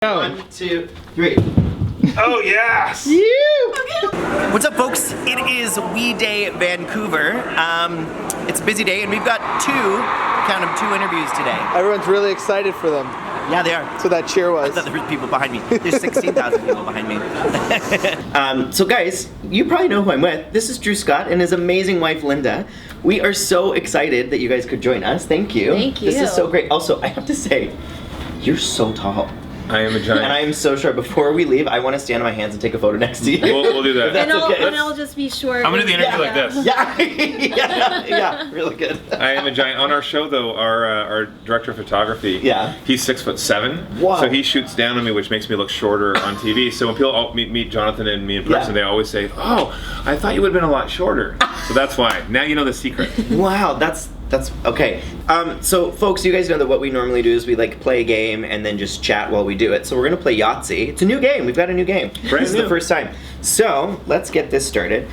1, 2, 3. Oh yes! What's up, folks? It is WE Day Vancouver. It's a busy day, and we've got count them, 2 interviews today. Everyone's really excited for them. Yeah, they are. That's what that cheer was. I thought there were people behind me. There's 16,000 people behind me. So guys, you probably know who I'm with. This is Drew Scott and his amazing wife, Linda. We are so excited that you guys could join us. Thank you. Thank you. This is so great. Also, I have to say, you're so tall. I am a giant. And I am so short. Before we leave, I want to stand on my hands and take a photo next to you. We'll do that. If that's okay. And I'll just be short. I'm gonna do the interview like this. Yeah, really good. I am a giant. On our show, though, our director of photography, he's 6'7". Wow. So he shoots down on me, which makes me look shorter on TV. So when people all meet Jonathan and me in person, they always say, "Oh, I thought you would have been a lot shorter." So that's why. Now you know the secret. Wow, that's okay. So folks, you guys know that what we normally do is we like play a game and then just chat while we do it. So we're gonna play Yahtzee. It's a new game. We've got a new game. This is the first time. So let's get this started.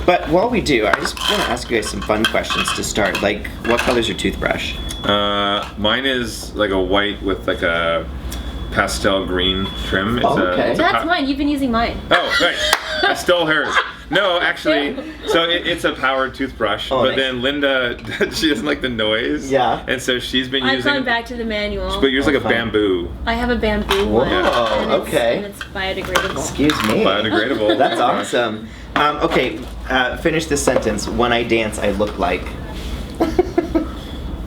But while we do, I just want to ask you guys some fun questions to start. Like, what color's your toothbrush? Mine is like a white with like a pastel green trim. It's okay. That's mine. You've been using mine. Oh, right. I stole hers. No, actually, so it's a powered toothbrush, but then Linda, she doesn't like the noise. Yeah. And so she's been I've using... gone back to the manual. But yours like a bamboo. I have a bamboo one. Whoa, okay. And it's biodegradable. Excuse me. Biodegradable. That's awesome. Okay, finish this sentence. When I dance, I look like...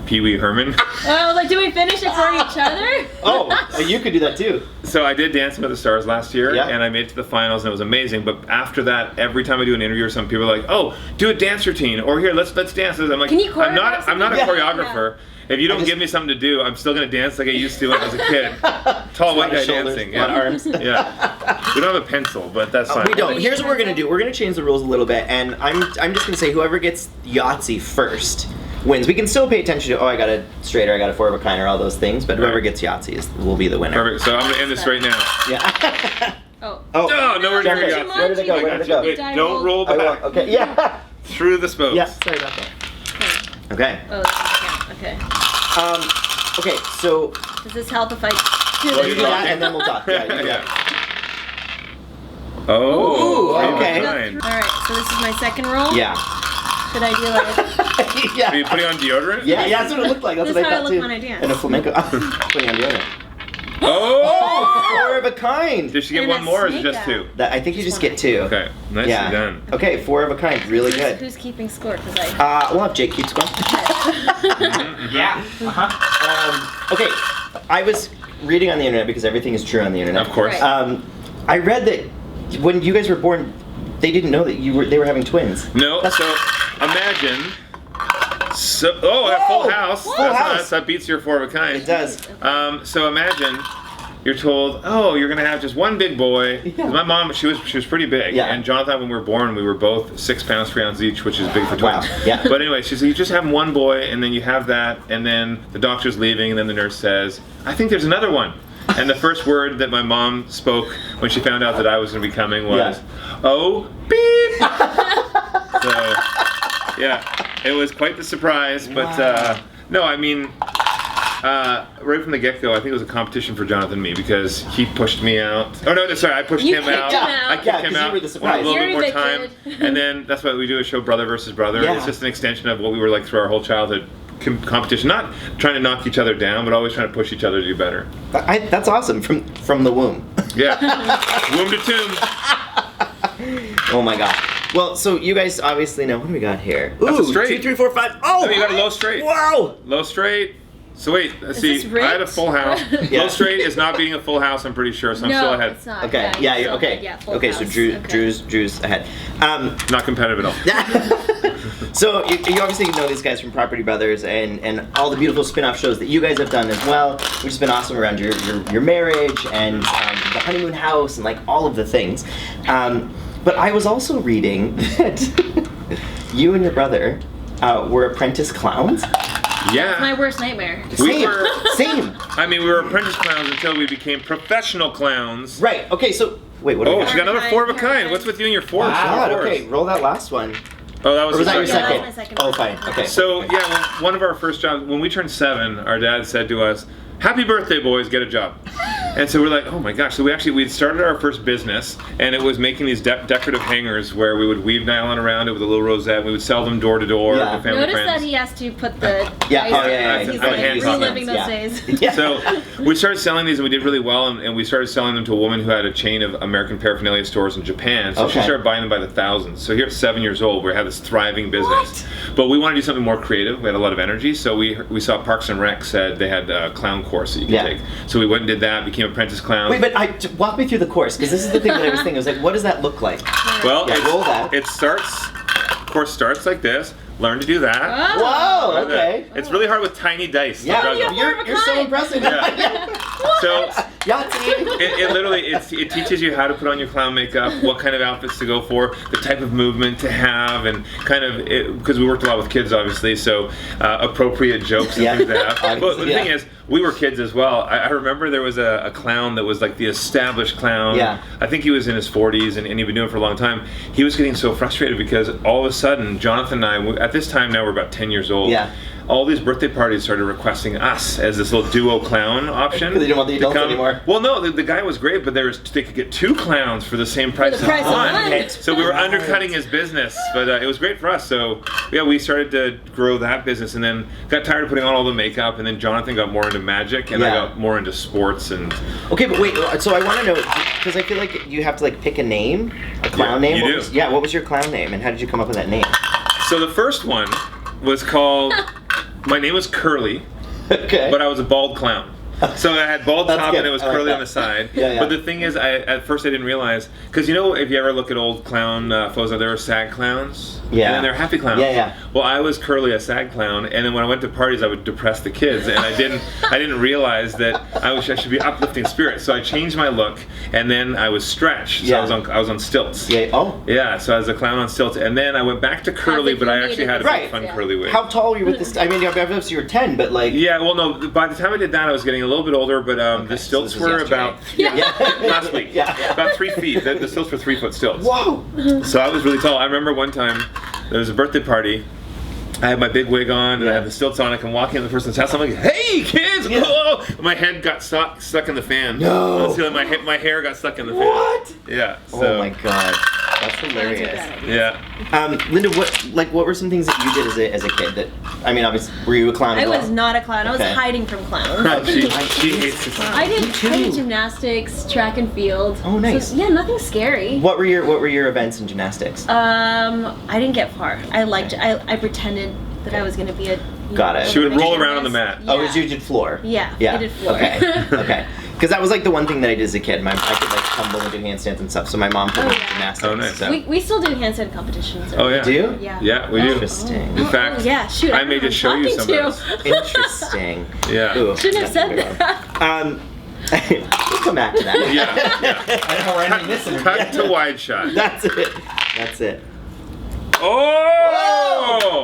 Pee Wee Herman. Oh, like, do we finish it for each other? Oh, you could do that too. So I did Dancing with the Stars last year, Yeah. and I made it to the finals, and it was amazing. But after that, every time I do an interview or something, people are like, "Oh, do a dance routine," or "Here, let's dance." I'm like, Can you I'm not a choreograph choreographer. If you don't give me something to do, I'm still gonna dance like I used to when I was a kid. Tall white guy dancing. Yeah. Arms. Yeah. We don't have a pencil, but that's fine. We don't. Here's what we're gonna do. We're gonna change the rules a little bit, and I'm just gonna say whoever gets Yahtzee first wins. We can still pay attention to, I got a straight or I got a 4 of a kind or all those things, but whoever gets Yahtzee will be the winner. Perfect. So I'm gonna end this right now. Yeah. Oh. Oh, nowhere near Jeffrey, Yahtzee. where did it go? Where did it go? Wait, don't roll the back. Okay, yeah. Through the spokes. Yeah, sorry about that. Okay. Oh, that doesn't count. Okay. Okay, so Does this help if I do you this? do that and then we'll talk. Yeah, you do that. Oh, Ooh, okay. Alright, so this is my second roll? Yeah. Should I do like... Yeah. Are you putting on deodorant? Yeah, that's what it looked like. That's This what is I how I thought look too. when I dance. And a flamenco. Putting on deodorant. Oh! 4 of a kind. Did she get And one a more or is it snake just out. 2? I think you just get 2. Okay, nicely done. Okay, 4 of a kind. Really good. Who's keeping score? Because I... We'll have Jake keep score. Yeah. Okay, I was reading on the internet because everything is true on the internet. Of course. Right. I read that when you guys were born, they didn't know that they were having twins. No, so imagine. A full house. Full That's house. nice. That beats your 4 of a kind. It does. So imagine you're told, oh, you're gonna have just one big boy. 'Cause my mom, she was pretty big. Yeah. And Jonathan, when we were born, we were both 6 pounds 3 ounces each, which is big for twins. Wow. Yeah. But anyway, she said you just have one boy, and then you have that, and then the doctor's leaving, and then the nurse says, I think there's another one. And the first word that my mom spoke when she found out that I was going to be coming was, oh, beep! So, yeah, it was quite the surprise, but no, I mean, right from the get-go, I think it was a competition for Jonathan and me because he pushed me out. Oh, no, sorry, I pushed him out. I kicked him out. You were the surprise. Wanted a little You're bit more time. evicted. And then that's why we do a show, Brother versus Brother. Yeah. It's just an extension of what we were like through our whole childhood. Competition, not trying to knock each other down, but always trying to push each other to do better. That's awesome from the womb. Yeah, womb to tomb. Oh my god. Well, so you guys obviously know what do we got here? Ooh, That's a straight. 2, 3, 4, 5. Oh, Oh, you got a low straight. Wow. Low straight. So wait, let's see. this rigged? I had a full house. Yeah. Low straight is not being a full house. I'm pretty sure, so I'm still ahead. it's not. Okay. Yeah. you're You're okay. still good. Yeah, full Okay. So house. Drew's ahead. Not competitive at all. So you obviously know these guys from Property Brothers and all the beautiful spin-off shows that you guys have done as well, which has been awesome around your marriage and the honeymoon house and like all of the things. But I was also reading that you and your brother were apprentice clowns. Yeah. My worst nightmare. We were. Same. I mean, we were apprentice clowns until we became professional clowns. Right. Okay. So wait. What? Do we Oh, she got another 4 of a kind. What's with you and your 4s? God. Okay. Roll that last one. Oh, that was, Or was that your Yeah, second? that was my second Oh, one. fine. Okay. So yeah, well, one of our first jobs when we turned 7, our dad said to us, "Happy birthday, boys! Get a job." And so we're like, oh my gosh. So we'd started our first business, and it was making these decorative hangers where we would weave nylon around it with a little rosette. We would sell them door to door to family Notice friends. that he has to put the He's like hands on reliving those days. Yeah. So we started selling these, and we did really well, and we started selling them to a woman who had a chain of American paraphernalia stores in Japan. So she started buying them by the thousands. So here at 7 years old, we had this thriving business. But we wanted to do something more creative. We had a lot of energy, so we saw Parks and Rec said they had a clown course that you could take. So we went and did that, became apprentice clowns. Wait, but walk me through the course, because this is the thing that I was thinking. I was like, what does that look like? Well, roll that. Course starts like this. Learn to do that. Whoa, okay. It's really hard with tiny dice. Yeah, you're so impressive. So Yahtzee. it literally it teaches you how to put on your clown makeup, what kind of outfits to go for, the type of movement to have, and kind of because we worked a lot with kids, obviously, so appropriate jokes and things like that. But the thing is, we were kids as well. I remember there was a clown that was like the established clown. Yeah. I think he was in his 40s and he'd been doing it for a long time. He was getting so frustrated because all of a sudden, Jonathan and I, at this time now we're about 10 years old. Yeah. All these birthday parties started requesting us as this little duo clown option. Because they didn't want the adults anymore. Well, no, the guy was great, but they could get 2 clowns for the same price For the price of one. So we were undercutting his business, but it was great for us. So yeah, we started to grow that business, and then got tired of putting on all the makeup, and then Jonathan got more into magic, and I got more into sports. And okay, but wait, so I want to know, because I feel like you have to like pick a name, a clown name. You do. What was your clown name, and how did you come up with that name? So the first one was called. My name was Curly, but I was a bald clown. So I had bald top and it was curly on the side. But the thing is, at first I didn't realize, because you know, if you ever look at old clown photos, there are sad clowns, and then there are happy clowns. Well, I was Curly, a sad clown, and then when I went to parties, I would depress the kids, and I didn't realize that I should be uplifting spirits. So I changed my look, and then I was Stretch. So I was on stilts. So I was a clown on stilts, and then I went back to Curly, but I actually had a big fun curly wig. How tall were you with this? I mean, obviously you were 10, but like. Yeah, well, no. By the time I did that, I was getting a little bit older, but the stilts were about last week. About 3 feet. The stilts were 3-foot stilts. Whoa! So I was really tall. I remember one time there was a birthday party. I had my big wig on, and I had the stilts on. I can walk in the person's house. I'm like, "Hey, kids!" Whoa! My head got stuck in the fan. No. My hair got stuck in the fan. What? Yeah. So. Oh my god, that's hilarious. Yeah. Linda, what were some things that you did as a kid? That I mean, obviously, were you a clown? I was not a clown. I was hiding from clowns. She hates the clowns. I did gymnastics, track and field. Oh, nice. So, yeah, nothing scary. What were your events in gymnastics? I didn't get far. I liked it. I pretended that I was going to be a. Got it. She would roll around on the mat. Oh, you did floor. Yeah. I did floor. Okay. Because that was like the one thing that I did as a kid. I could like tumble and do handstands and stuff. So my mom put me in gymnastics. Oh, nice. So. We still do handstand competitions. Oh yeah. Do you? Yeah. Yeah, we do. Interesting. In fact, I may just show you some of those. Interesting. Yeah. Ooh, shouldn't have said that. We'll come back to that. Yeah. I don't know where I'm missing. Cut to wide shot. That's it. Oh!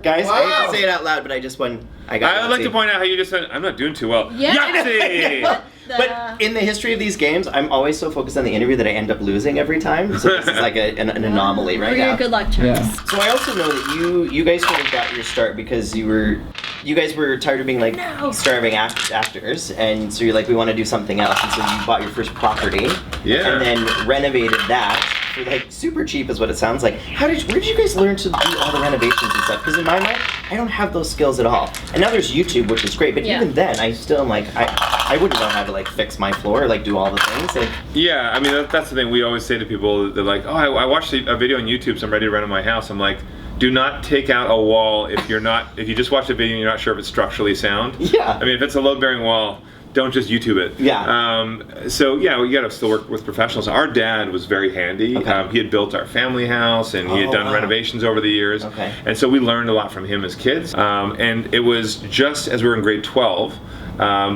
Guys, I hate to say it out loud, but I just won. I'd like to point out how you just said, I'm not doing too well. Yeah. Yahtzee! But in the history of these games, I'm always so focused on the interview that I end up losing every time. So this is like an anomaly right now. Good luck, Charles. So I also know that you guys sort of got your start because you guys were tired of being like starving actors, and so you're like, we want to do something else, and so you bought your first property, and then renovated that for like super cheap, is what it sounds like. Where did you guys learn to do all the renovations and stuff? Because in my mind, I don't have those skills at all. And now there's YouTube, which is great, but even then, I still am like, I wouldn't know how to like fix my floor, or, like do all the things. Like, yeah, I mean that's the thing we always say to people. They're like, oh, I watched a video on YouTube, so I'm ready to rent my house. I'm like, do not take out a wall if you just watch the video and you're not sure if it's structurally sound. Yeah. I mean, if it's a load-bearing wall, don't just YouTube it. Yeah. So yeah, we got to still work with professionals. Our dad was very handy. Okay. He had built our family house, and he had done renovations over the years. Okay. And so we learned a lot from him as kids. And it was just as we were in grade 12.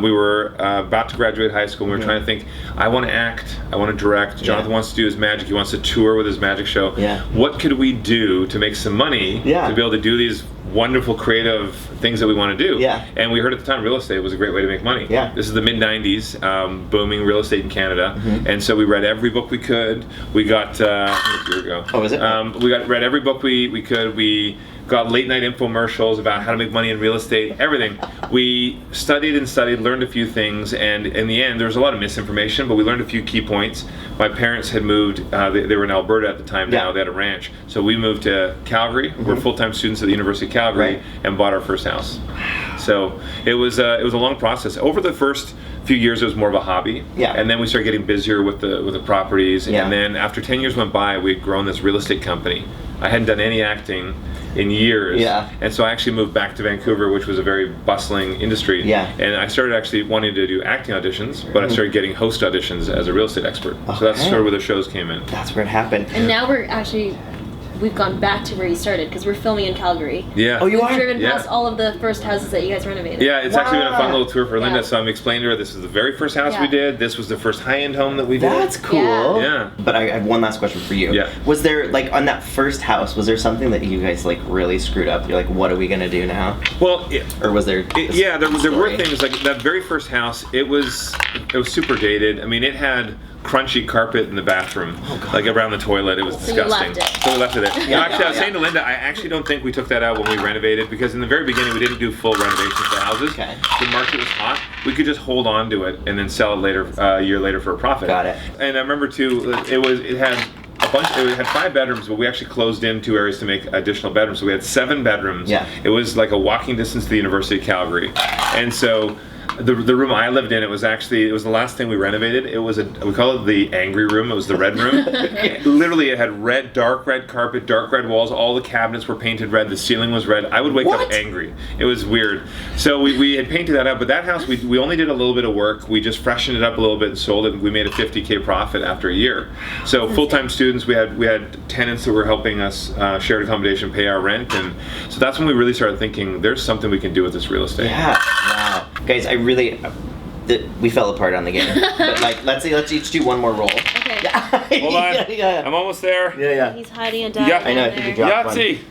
We were about to graduate high school, and we were trying to think, I want to act, I want to direct, Jonathan wants to do his magic, he wants to tour with his magic show. What could we do to make some money to be able to do these wonderful creative things that we want to do? And we heard at the time real estate was a great way to make money. This is the mid-90s, booming real estate in Canada. And so we read every book we could. We got, a year ago. Oh, was it? We read every book we could. We got late night infomercials about how to make money in real estate, everything. We studied and studied, learned a few things, and in the end, there was a lot of misinformation, but we learned a few key points. My parents had moved, they were in Alberta at the time now, they had a ranch. So we moved to Calgary, we're full-time students at the University of Calgary, and bought our first house. So it was a long process. Over the first few years, it was more of a hobby. And then we started getting busier with the properties. And then after 10 years went by, we had grown this real estate company. I hadn't done any acting in years. And so I actually moved back to Vancouver, which was a very bustling industry. And I started actually wanting to do acting auditions, but I started getting host auditions as a real estate expert. So that's sort of where the shows came in. That's where it happened. And now we've gone back to where you started because we're filming in Calgary. Oh, you are? We've driven past all of the first houses that you guys renovated. It's actually been a fun little tour for Linda. So I'm explaining to her this is the very first house we did. This was the first high-end home that we did. That's cool. But I have one last question for you. Was there, like, on that first house, was there something that you guys, like, really screwed up? You're like, what are we going to do now? Well, or was there there were things, like that very first house, it was super dated. I mean, it had crunchy carpet in the bathroom, like around the toilet. It was disgusting. So we left it there. Actually, I was saying to Linda, I actually don't think we took that out when we renovated, because in the very beginning we didn't do full renovations to houses. The market was hot. We could just hold on to it and then sell it later, a year later for a profit. And I remember too, it had 5 bedrooms, but we actually closed in 2 areas to make additional bedrooms. So we had 7 bedrooms. It was like a walking distance to the University of Calgary. And so the room I lived in, it was the last thing we renovated. It was we call it the angry room. It was the red room. Literally, it had dark red carpet, dark red walls. All the cabinets were painted red. The ceiling was red. I would wake up angry. It was weird. So we had painted that up. But that house, we only did a little bit of work. We just freshened it up a little bit and sold it. We made a $50K profit after a year. So full-time students, we had tenants that were helping us shared accommodation, pay our rent, and so that's when we really started thinking there's something we can do with this real estate. Wow. Guys, we fell apart on the game. But like, let's each do one more roll. Okay. Hold on. I'm almost there. He's hiding a die. I know. I think you dropped Yahtzee.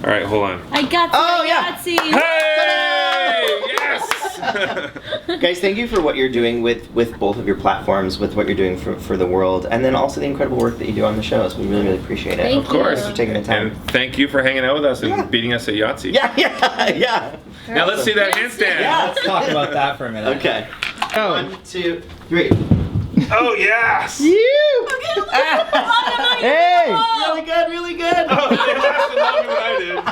All right, hold on. I got Yahtzee. Hey! Yes! Guys, thank you for what you're doing with both of your platforms, with what you're doing for the world, and then also the incredible work that you do on the shows. We really, really appreciate it. Thank Of course. Thanks for taking the time. And thank you for hanging out with us and beating us at Yahtzee. Yeah. Now let's see that handstand. Let's talk about that for a minute. Okay. 1, 2, 3. Oh, yes! Hey! Really good. Oh, it lasted longer than I did. I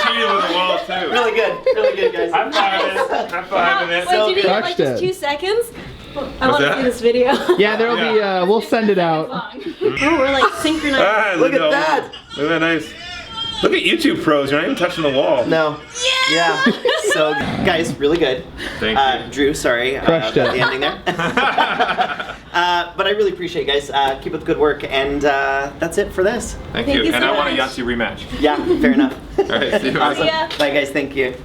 cheated with the wall, too. Really good, guys. I'm fiving it. Wait, do you need like Crushed just it. 2 seconds? I want to that? see this video. Yeah, there'll be, we'll send it out. Oh, we're like synchronized. Look at that. Look at that nice. Look at YouTube pros, you're not even touching the wall. No. Yeah. So, guys, really good. Thank you. Drew, sorry Crushed about it. the ending there. But I really appreciate it, guys. Keep up the good work, and that's it for this. Thank Thank you. you And so I want a much. Yahtzee rematch. Yeah, fair enough. All right, see you. Awesome. ya. Bye, guys. Thank you.